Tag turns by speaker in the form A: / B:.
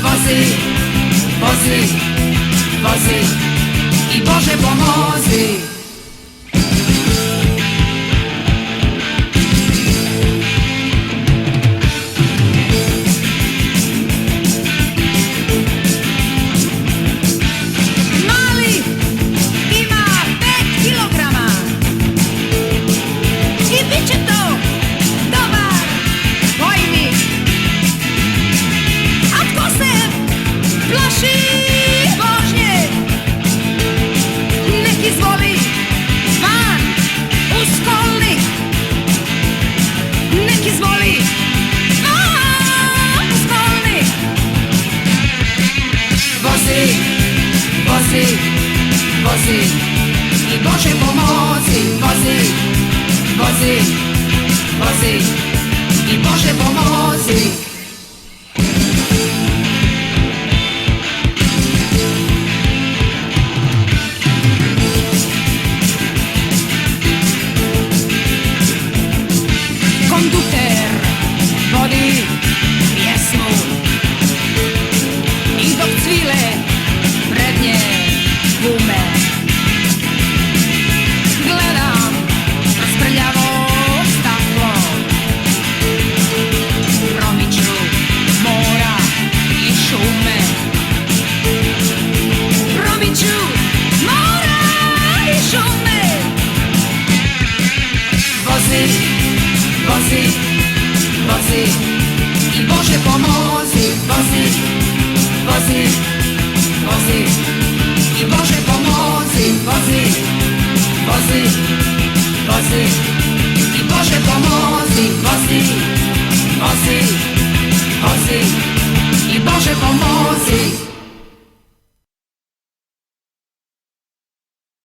A: Vozi, vozi, vozi i Bože pomozi. Mali ima 5 kilograma i bit će to dobar vojnik. A tko se plaši vožnje, nek izvoli van uz kolnik. Nek izvoli van uz kolnik. Vozi, vozi, vozi i Bože pomozi. Vozi, vozi, vozi i Bože pomozi. Kondukter vodi pjesmu i dok cvile prednje gume, gledam kroz prljavo staklo, promiču mora i šume. Promiču mora i šume. Vozi, vozi, vozi i Bože pomozi. Vozi, vozi, vozi i Bože pomozi. Vozi, vozi, vozi i Bože pomozi. Vozi, vozi, vozi i Bože pomozi.